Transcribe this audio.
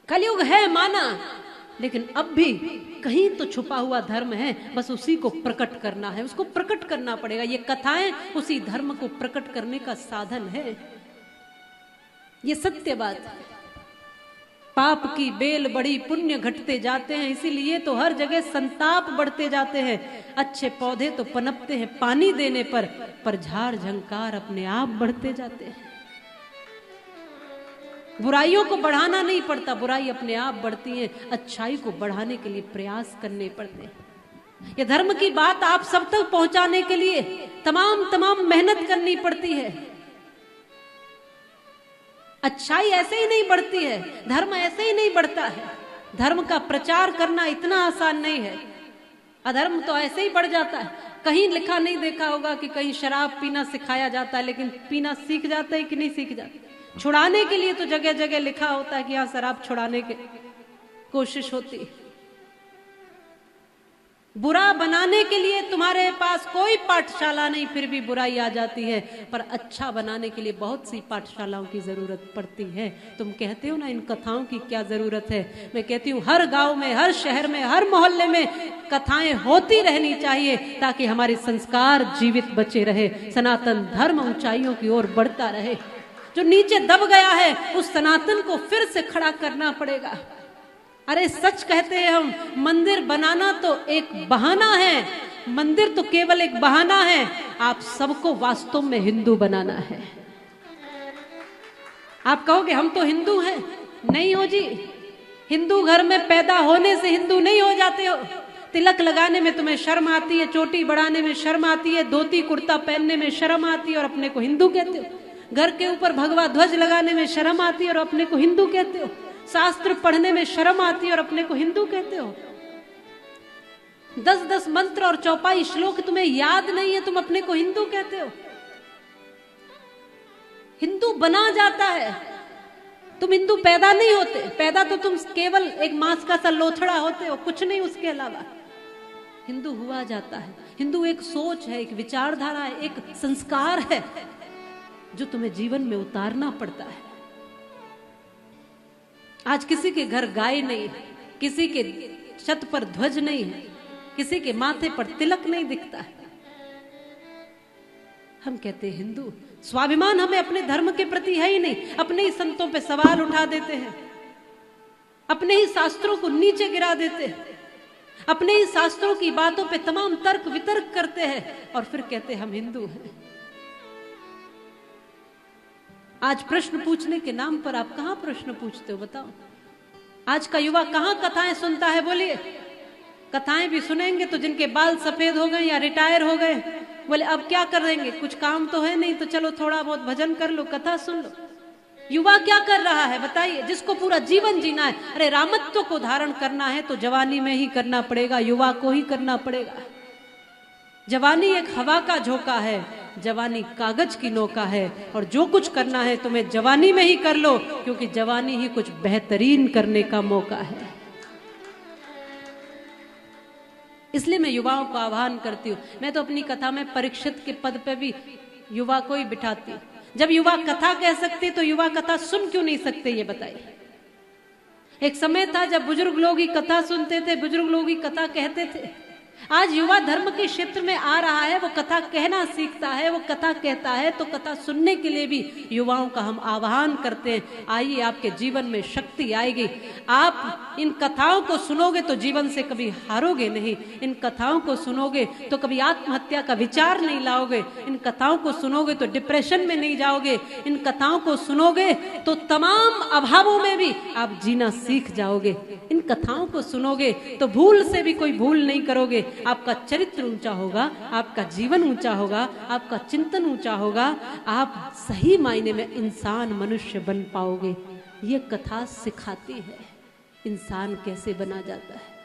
कलयुग है माना, लेकिन अब भी कहीं तो छुपा हुआ धर्म है, बस उसी को प्रकट करना है, उसको प्रकट करना पड़ेगा। ये कथाएं उसी धर्म को प्रकट करने का साधन है, ये सत्य बात है। पाप की बेल बड़ी, पुण्य घटते जाते हैं, इसीलिए तो हर जगह संताप बढ़ते जाते हैं। अच्छे पौधे तो पनपते हैं पानी देने पर झाड़ झंकार अपने आप बढ़ते जाते हैं। बुराइयों को बढ़ाना नहीं पड़ता, बुराई अपने आप बढ़ती है, अच्छाई को बढ़ाने के लिए प्रयास करने पड़ते हैं। ये धर्म की बात आप सब तक पहुंचाने के लिए तमाम मेहनत करनी पड़ती है। अच्छाई ऐसे ही नहीं बढ़ती है, धर्म ऐसे ही नहीं बढ़ता है। धर्म का प्रचार करना इतना आसान नहीं है, अधर्म तो ऐसे ही बढ़ जाता है। कहीं लिखा नहीं देखा होगा कि कहीं शराब पीना सिखाया जाता है, लेकिन पीना सीख जाता है कि नहीं सीख जाता। छुड़ाने के लिए तो जगह जगह लिखा होता है कि यहां शराब छुड़ाने की कोशिश होती है। बुरा बनाने के लिए तुम्हारे पास कोई पाठशाला नहीं, फिर भी बुराई आ जाती है। पर अच्छा बनाने के लिए बहुत सी पाठशालाओं की जरूरत पड़ती है। तुम कहते हो ना इन कथाओं की क्या जरूरत है, मैं कहती हूँ हर गांव में, हर शहर में, हर मोहल्ले में कथाएं होती रहनी चाहिए, ताकि हमारे संस्कार जीवित बचे रहे, सनातन धर्म ऊंचाइयों की ओर बढ़ता रहे। जो नीचे दब गया है उस सनातन को फिर से खड़ा करना पड़ेगा। अरे सच कहते हैं हम, मंदिर बनाना तो एक बहाना है, मंदिर तो केवल एक बहाना है। आप सबको वास्तव में हिंदू बनाना है। आप कहोगे हम तो हिंदू हैं, नहीं हो जी। हिंदू घर में पैदा होने से हिंदू नहीं हो जाते हो। तिलक लगाने में तुम्हें शर्म आती है, चोटी बढ़ाने में शर्म आती है, धोती कुर्ता पहनने में शर्म आती है और अपने को हिंदू कहते हो। घर के ऊपर भगवा ध्वज लगाने में शर्म आती है और अपने को हिंदू कहते हो। शास्त्र पढ़ने में शर्म आती है और अपने को हिंदू कहते हो। 10-10 मंत्र और चौपाई श्लोक तुम्हें याद नहीं है, तुम अपने को हिंदू कहते हो। हिंदू बना जाता है, तुम हिंदू पैदा नहीं होते। पैदा तो तुम केवल एक मांस का सा लोथड़ा होते हो, कुछ नहीं उसके अलावा। हिंदू हुआ जाता है। हिंदू एक सोच है, एक विचारधारा है, एक संस्कार है जो तुम्हें जीवन में उतारना पड़ता है। आज किसी के घर गाय नहीं है, किसी के छत पर ध्वज नहीं है, किसी के माथे पर तिलक नहीं दिखता है। हम कहते हैं हिंदू। स्वाभिमान हमें अपने धर्म के प्रति है ही नहीं। अपने ही संतों पे सवाल उठा देते हैं, अपने ही शास्त्रों को नीचे गिरा देते हैं, अपने ही शास्त्रों की बातों पे तमाम तर्क वितर्क करते हैं और फिर कहते हैं हम हिंदू हैं। आज प्रश्न पूछने के नाम पर आप कहां प्रश्न पूछते हो, बताओ। आज का युवा कहां कथाएं सुनता है, बोलिए। कथाएं भी सुनेंगे तो जिनके बाल सफेद हो गए या रिटायर हो गए, बोले अब क्या कर देंगे, कुछ काम तो है नहीं, तो चलो थोड़ा बहुत भजन कर लो, कथा सुन लो। युवा क्या कर रहा है बताइए, जिसको पूरा जीवन जीना है। अरे रामत्व को धारण करना है तो जवानी में ही करना पड़ेगा, युवा को ही करना पड़ेगा। जवानी एक हवा का झोंका है, जवानी कागज की नौका है, और जो कुछ करना है तुम्हें जवानी में ही कर लो, क्योंकि जवानी ही कुछ बेहतरीन करने का मौका है। इसलिए मैं युवाओं को आह्वान करती हूँ। मैं तो अपनी कथा में परीक्षित के पद पे भी युवा को ही बिठाती हूँ। जब युवा कथा कह सकते तो युवा कथा सुन क्यों नहीं सकते, ये बताइए। एक समय था जब बुजुर्ग लोग ही कथा सुनते थे, बुजुर्ग लोग ही कथा कहते थे। आज युवा धर्म के क्षेत्र में आ रहा है, वो कथा कहना सीखता है, वो कथा कहता है, तो कथा सुनने के लिए भी युवाओं का हम आह्वान करते हैं। आइए, आपके जीवन में शक्ति आएगी। आप इन कथाओं को सुनोगे तो जीवन से कभी हारोगे नहीं। इन कथाओं को सुनोगे तो कभी आत्महत्या का विचार नहीं लाओगे। इन कथाओं को सुनोगे तो डिप्रेशन में नहीं जाओगे। इन कथाओं को सुनोगे तो तमाम अभावों में भी आप जीना सीख जाओगे। इन कथाओं को सुनोगे तो भूल से भी कोई भूल नहीं करोगे। आपका चरित्र ऊंचा होगा, आपका जीवन ऊंचा होगा, आपका चिंतन ऊंचा होगा, आप सही मायने में इंसान मनुष्य बन पाओगे। ये कथा सिखाती है इंसान कैसे बना जाता है।